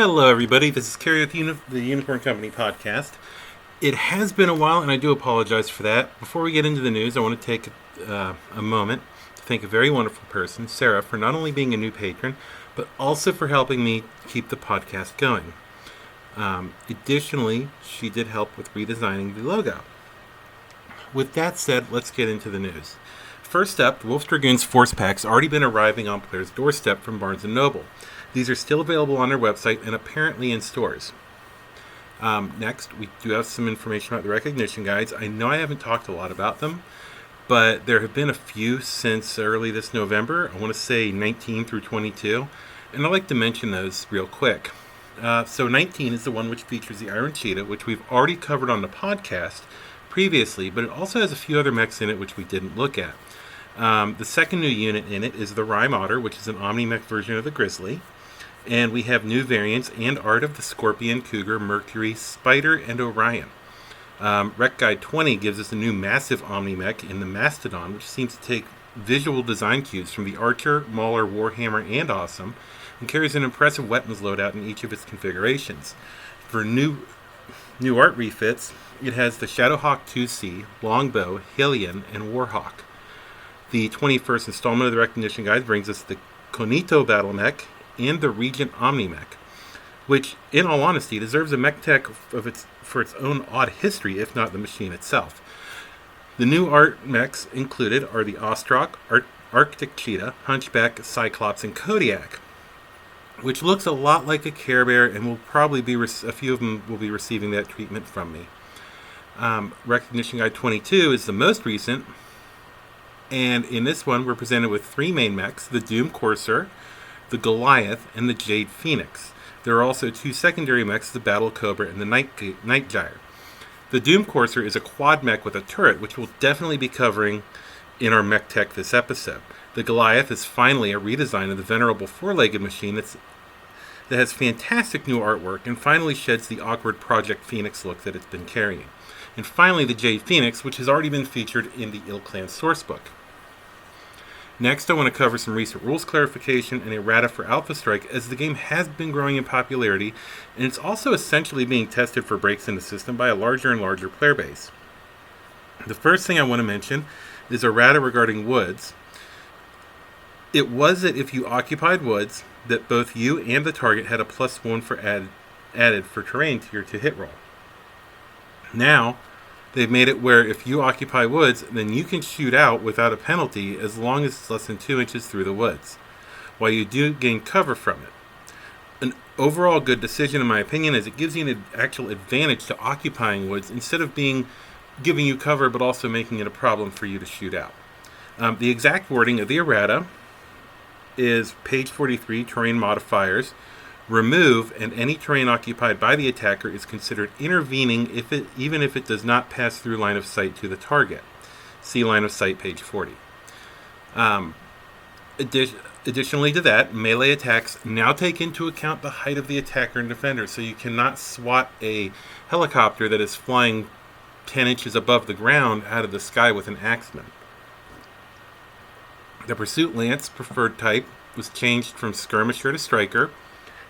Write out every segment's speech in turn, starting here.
Hello, everybody. This is Kerry with the Unicorn Company podcast. It has been a while, and I do apologize for that. Before we get into the news, I want to take a moment to thank a very wonderful person, Sarah, for not only being a new patron, but also for helping me keep the podcast going. Additionally, she did help with redesigning the logo. With that said, let's get into the news. First up, the Wolf Dragoons Force Packs already been arriving on players' doorstep from Barnes & Noble. These are still available on their website and apparently in stores. Next, we do have some information about the recognition guides. I know I haven't talked a lot about them, but there have been a few since early this November. I want to say 19 through 22, and I'd like to mention those real quick. So 19 is the one which features the Iron Cheetah, which we've already covered on the podcast previously, but it also has a few other mechs in it which we didn't look at. The second new unit in it is the Rhyme Otter, which is an Omni-Mech version of the Grizzly. And we have new variants and art of the Scorpion, Cougar, Mercury, Spider, and Orion. Rec Guide 20 gives us a new massive Omni-Mech in the Mastodon, which seems to take visual design cues from the Archer, Mauler, Warhammer, and Awesome, and carries an impressive weapons loadout in each of its configurations. For new art refits, it has the Shadowhawk 2C, Longbow, Hylian, and Warhawk. The 21st installment of the Recognition Guide brings us the Konito Battle Mech and the Regent Omni-Mech, which, in all honesty, deserves a MekTek for its own odd history, if not the machine itself. The new art mechs included are the Ostrock, Arctic Cheetah, Hunchback, Cyclops, and Kodiak, which looks a lot like a Care Bear, and will probably be a few of them will be receiving that treatment from me. Recognition Guide 22 is the most recent, and in this one we're presented with three main mechs: the Doom Courser, the Goliath, and the Jade Phoenix. There are also two secondary mechs, the Battle Cobra and the Night Gyre. The Doom Courser is a quad mech with a turret, which we'll definitely be covering in our MekTek this episode. The Goliath is finally a redesign of the venerable four-legged machine that has fantastic new artwork and finally sheds the awkward Project Phoenix look that it's been carrying. And finally, the Jade Phoenix, which has already been featured in the Ill-Clan sourcebook. Next, I want to cover some recent rules clarification and errata for Alpha Strike, as the game has been growing in popularity, and it's also essentially being tested for breaks in the system by a larger and larger player base. The first thing I want to mention is errata regarding woods. It was that if you occupied woods, that both you and the target had a +1 for added for terrain to your to-hit roll. Now, they've made it where if you occupy woods, then you can shoot out without a penalty as long as it's less than 2 inches through the woods, while you do gain cover from it. An overall good decision, in my opinion, is it gives you an actual advantage to occupying woods instead of giving you cover but also making it a problem for you to shoot out. The exact wording of the errata is page 43, terrain modifiers. Remove, and any terrain occupied by the attacker is considered intervening even if it does not pass through line of sight to the target. See line of sight, page 40. Additionally to that, melee attacks now take into account the height of the attacker and defender, so you cannot swat a helicopter that is flying 10 inches above the ground out of the sky with an axeman. The Pursuit Lance preferred type was changed from Skirmisher to Striker.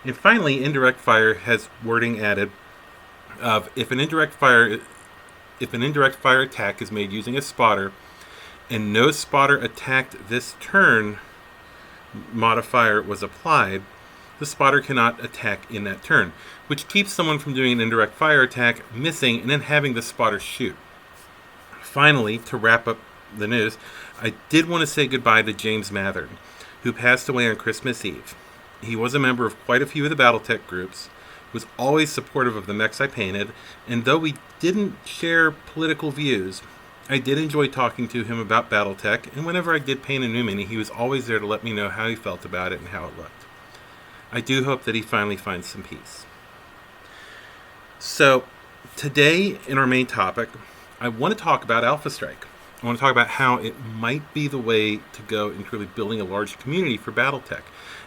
And finally, indirect fire has wording added of if an indirect fire attack is made using a spotter and no spotter attacked this turn modifier was applied, the spotter cannot attack in that turn, which keeps someone from doing an indirect fire attack, missing, and then having the spotter shoot. Finally, to wrap up the news, I did want to say goodbye to James Mathern, who passed away on Christmas Eve. He was a member of quite a few of the Battletech groups, was always supportive of the mechs I painted, and though we didn't share political views, I did enjoy talking to him about Battletech, and whenever I did paint a new mini, he was always there to let me know how he felt about it and how it looked. I do hope that he finally finds some peace. So, today in our main topic, I want to talk about Alpha Strike. I want to talk about how it might be the way to go in really building a large community for Battletech,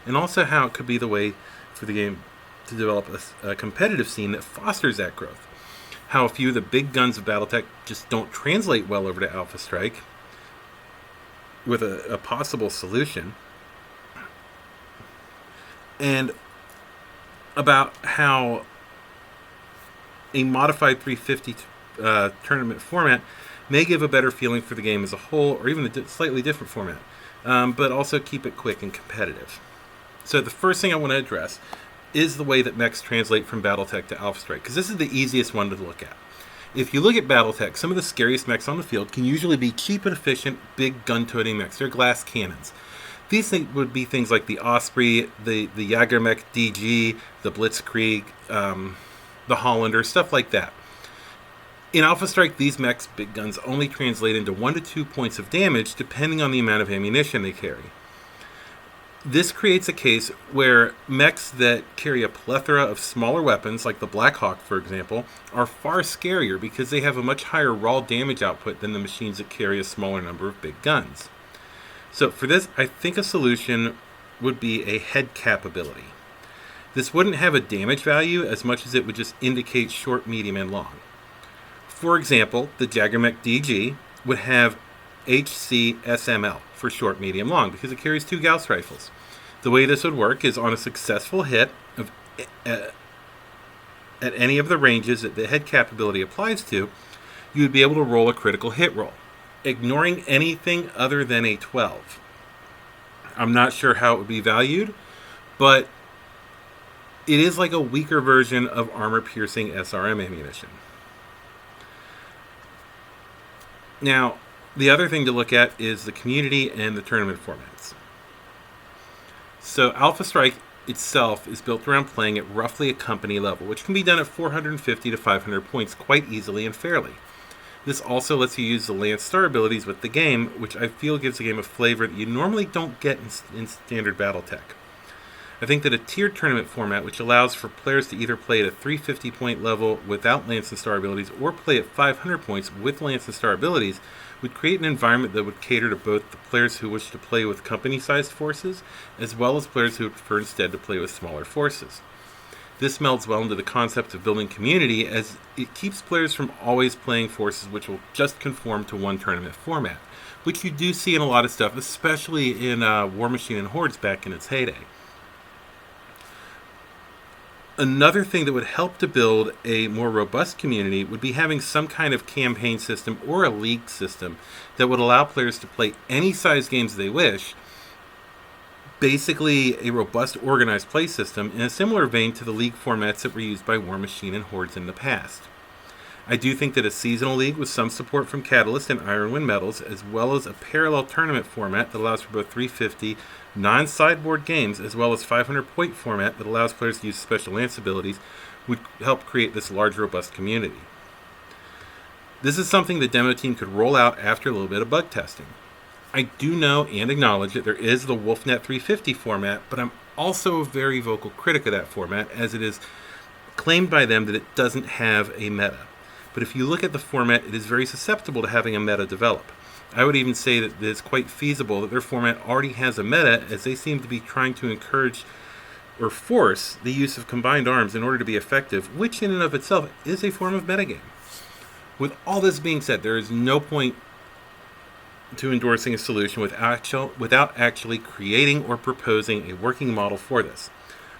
and also how it could be the way for the game to develop a competitive scene that fosters that growth. How a few of the big guns of Battletech just don't translate well over to Alpha Strike, with a possible solution. And about how a modified 350 tournament format may give a better feeling for the game as a whole, or even a slightly different format, but also keep it quick and competitive. So the first thing I want to address is the way that mechs translate from Battletech to Alpha Strike, because this is the easiest one to look at. If you look at Battletech, some of the scariest mechs on the field can usually be cheap and efficient, big gun-toting mechs. They're glass cannons. These things would be things like the Osprey, the Jagermech DG, the Blitzkrieg, the Hollander, stuff like that. In Alpha Strike, these mechs' big guns only translate into 1 to 2 points of damage depending on the amount of ammunition they carry. This creates a case where mechs that carry a plethora of smaller weapons, like the Black Hawk, for example, are far scarier because they have a much higher raw damage output than the machines that carry a smaller number of big guns. So for this, I think a solution would be a head cap ability. This wouldn't have a damage value as much as it would just indicate short, medium, and long. For example, the Jagermech DG would have HCSML for short, medium, long because it carries 2 Gauss rifles. The way this would work is on a successful hit of at any of the ranges that the head cap ability applies to, you would be able to roll a critical hit roll, ignoring anything other than a 12. I'm not sure how it would be valued, but it is like a weaker version of armor-piercing SRM ammunition. Now, the other thing to look at is the community and the tournament formats. So Alpha Strike itself is built around playing at roughly a company level, which can be done at 450 to 500 points quite easily and fairly. This also lets you use the Lance Star abilities with the game, which I feel gives the game a flavor that you normally don't get in standard Battletech. I think that a tiered tournament format, which allows for players to either play at a 350 point level without Lance and Star abilities or play at 500 points with Lance and Star abilities, would create an environment that would cater to both the players who wish to play with company-sized forces, as well as players who would prefer instead to play with smaller forces. This melds well into the concept of building community, as it keeps players from always playing forces which will just conform to one tournament format, which you do see in a lot of stuff, especially in War Machine and Hordes back in its heyday. Another thing that would help to build a more robust community would be having some kind of campaign system or a league system that would allow players to play any size games they wish, basically a robust organized play system in a similar vein to the league formats that were used by War Machine and Hordes in the past. I do think that a seasonal league with some support from Catalyst and Ironwind Metals, as well as a parallel tournament format that allows for both 350 non-sideboard games as well as 500-point format that allows players to use special lance abilities, would help create this large, robust community. This is something the demo team could roll out after a little bit of bug testing. I do know and acknowledge that there is the WolfNet 350 format, but I'm also a very vocal critic of that format, as it is claimed by them that it doesn't have a meta. But if you look at the format, it is very susceptible to having a meta develop. I would even say that it's quite feasible that their format already has a meta, as they seem to be trying to encourage or force the use of combined arms in order to be effective, which in and of itself is a form of metagame. With all this being said, there is no point to endorsing a solution without actually creating or proposing a working model for this.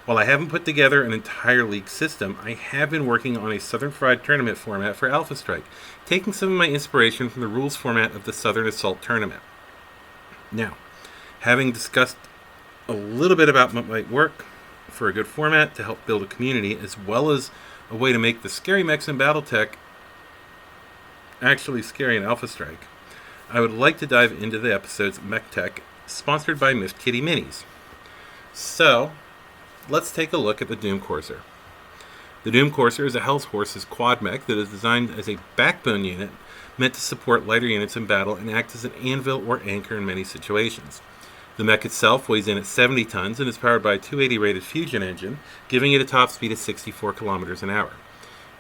While I haven't put together an entire league system, I have been working on a Southern Fried Tournament format for Alpha Strike, taking some of my inspiration from the rules format of the Southern Assault Tournament. Now, having discussed a little bit about what might work for a good format to help build a community, as well as a way to make the scary mechs in Battletech actually scary in Alpha Strike, I would like to dive into the episode's MekTek, sponsored by Miffed Kitty Minis. So, let's take a look at the Doom Courser. The Doom Courser is a Hell's Horses quad mech that is designed as a backbone unit meant to support lighter units in battle and act as an anvil or anchor in many situations. The mech itself weighs in at 70 tons and is powered by a 280 rated fusion engine, giving it a top speed of 64 kilometers an hour.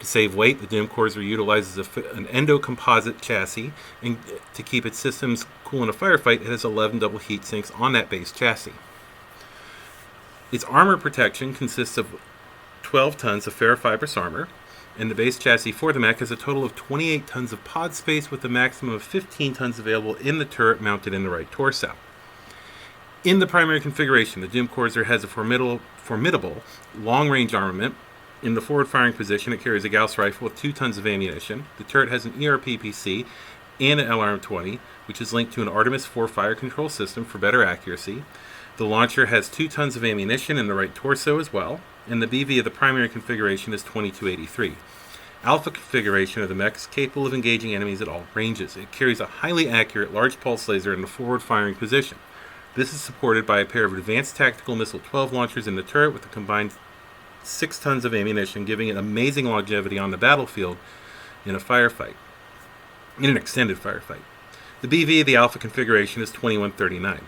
To save weight, the Doom Courser utilizes an endo-composite chassis, and to keep its systems cool in a firefight, it has 11 double heat sinks on that base chassis. Its armor protection consists of 12 tons of ferrofibrous armor, and the base chassis for the mech has a total of 28 tons of pod space with a maximum of 15 tons available in the turret mounted in the right torso. In the primary configuration, the Doom Corsair has a formidable long-range armament. In the forward-firing position, it carries a Gauss rifle with 2 tons of ammunition. The turret has an ERPPC and an LRM-20, which is linked to an Artemis 4 fire control system for better accuracy. The launcher has 2 tons of ammunition in the right torso as well, and the BV of the primary configuration is 2283. Alpha configuration of the mech is capable of engaging enemies at all ranges. It carries a highly accurate large pulse laser in the forward-firing position. This is supported by a pair of advanced tactical missile 12 launchers in the turret with a combined 6 tons of ammunition, giving it amazing longevity on the battlefield in an extended firefight. The BV of the Alpha configuration is 2139.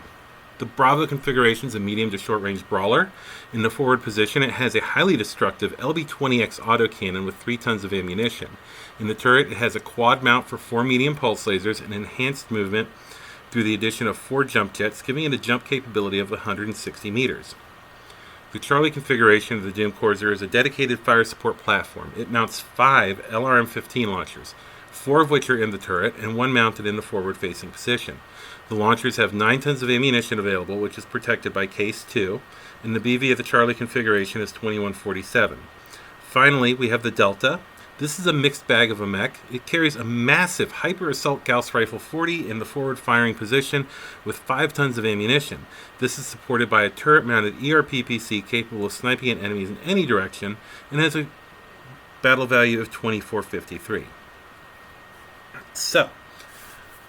The Bravo configuration is a medium to short range brawler. In the forward position, it has a highly destructive LB-20X autocannon with 3 tons of ammunition. In the turret, it has a quad mount for 4 medium pulse lasers and enhanced movement through the addition of 4 jump jets, giving it a jump capability of 160 meters. The Charlie configuration of the Doom Corsair is a dedicated fire support platform. It mounts 5 LRM-15 launchers, 4 of which are in the turret and 1 mounted in the forward-facing position. The launchers have 9 tons of ammunition available, which is protected by Case 2, and the BV of the Charlie configuration is 2147. Finally, we have the Delta. This is a mixed bag of a mech. It carries a massive Hyper Assault Gauss Rifle 40 in the forward-firing position with 5 tons of ammunition. This is supported by a turret-mounted ERPPC capable of sniping at enemies in any direction and has a battle value of 2453. So,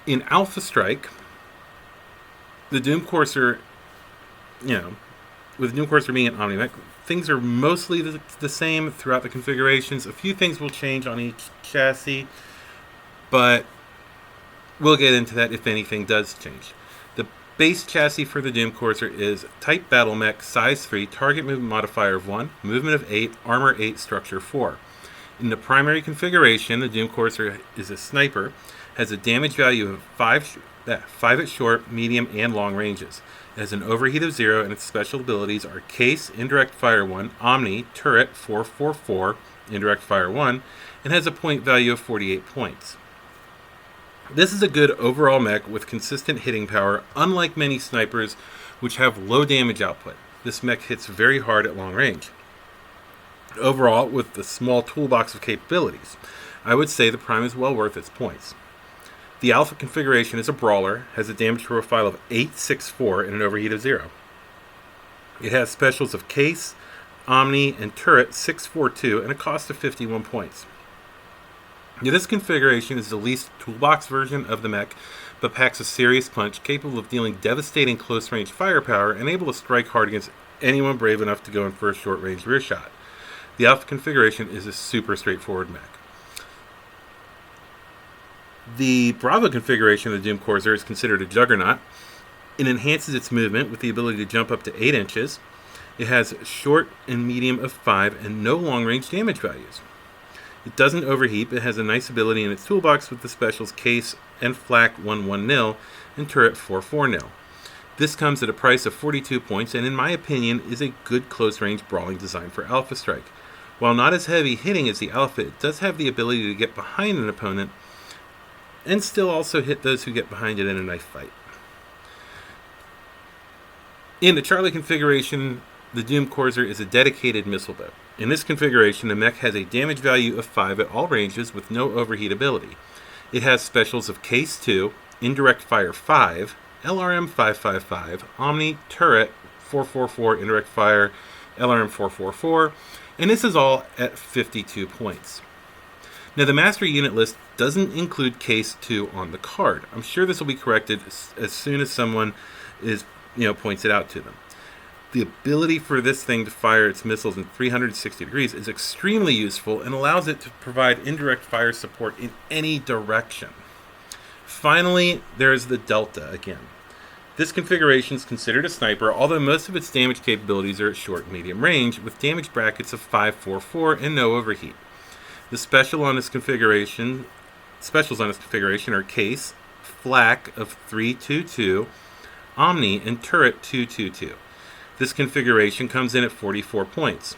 in Alpha Strike, the Doom Corsair, with Doom Corsair being an Omni-Mech, things are mostly the same throughout the configurations. A few things will change on each chassis, but we'll get into that if anything does change. The base chassis for the Doom Corsair is Type Battle Mech, Size 3, Target Movement Modifier of 1, Movement of 8, Armor 8, Structure 4. In the primary configuration, the Doom Corsair is a sniper, has a damage value of 5 at short, medium, and long ranges. It has an overheat of 0, and its special abilities are Case, Indirect Fire 1, Omni, Turret 444, Indirect Fire 1, and has a point value of 48 points. This is a good overall mech with consistent hitting power, unlike many snipers which have low damage output. This mech hits very hard at long range. Overall, with the small toolbox of capabilities, I would say the Prime is well worth its points. The Alpha configuration is a brawler, has a damage profile of 864 and an overheat of 0. It has specials of Case, Omni, and Turret 642 and a cost of 51 points. Now, this configuration is the least toolbox version of the mech, but packs a serious punch, capable of dealing devastating close-range firepower and able to strike hard against anyone brave enough to go in for a short-range rear shot. The Alpha configuration is a super straightforward mech. The Bravo configuration of the Doom Corsair is considered a juggernaut. It enhances its movement with the ability to jump up to 8 inches. It has short and medium of 5 and no long-range damage values. It doesn't overheat, but has a nice ability in its toolbox with the specials Case and Flak 110 and Turret 440. This comes at a price of 42 points and in my opinion is a good close-range brawling design for Alpha Strike. While not as heavy hitting as the Alpha, it does have the ability to get behind an opponent and still also hit those who get behind it in a knife fight. In the Charlie configuration, the Doom Corsair is a dedicated missile boat. In this configuration, the mech has a damage value of 5 at all ranges with no overheat ability. It has specials of Case 2, Indirect Fire 5, LRM 555, Omni, Turret 444, Indirect Fire, LRM 444, and this is all at 52 points. Now, the master unit list doesn't include Case 2 on the card. I'm sure this will be corrected as soon as someone points it out to them. The ability for this thing to fire its missiles in 360 degrees is extremely useful and allows it to provide indirect fire support in any direction. Finally, there is the Delta again. This configuration is considered a sniper, although most of its damage capabilities are at short and medium range, with damage brackets of 544 and no overheat. The specials on this configuration are Case, Flak of 322, Omni, and Turret 222. This configuration comes in at 44 points.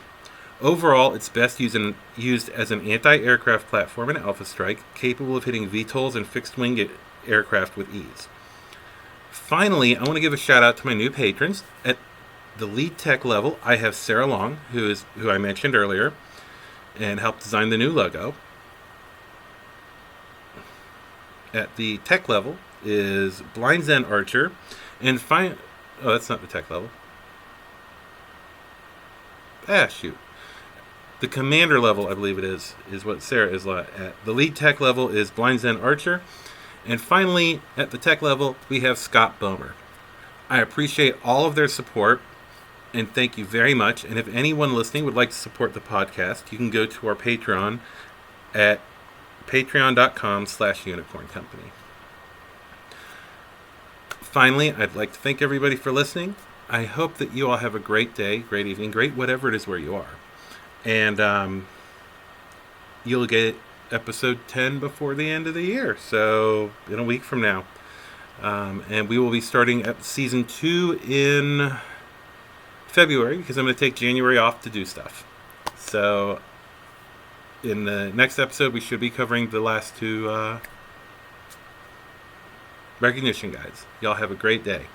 Overall, it's best used as an anti-aircraft platform in Alpha Strike, capable of hitting VTOLs and fixed-wing aircraft with ease. Finally, I want to give a shout out to my new patrons. At the lead tech level, I have Sarah Long, who I mentioned earlier, and helped design the new logo. At the tech level is Blind Zen Archer, and oh, that's not the tech level. Shoot. The commander level, I believe it is what Sarah is at. The lead tech level is Blind Zen Archer. And finally, at the tech level, we have Scott Bomer. I appreciate all of their support, and thank you very much. And if anyone listening would like to support the podcast, you can go to our Patreon at patreon.com/unicorn company. Finally, I'd like to thank everybody for listening. I hope that you all have a great day, great evening, great whatever it is where you are. And you'll get episode 10 before the end of the year, so in a week from now. And we will be starting at season 2 in February, because I'm going to take January off to do stuff. So in the next episode, we should be covering the last 2 recognition guides. Y'all have a great day.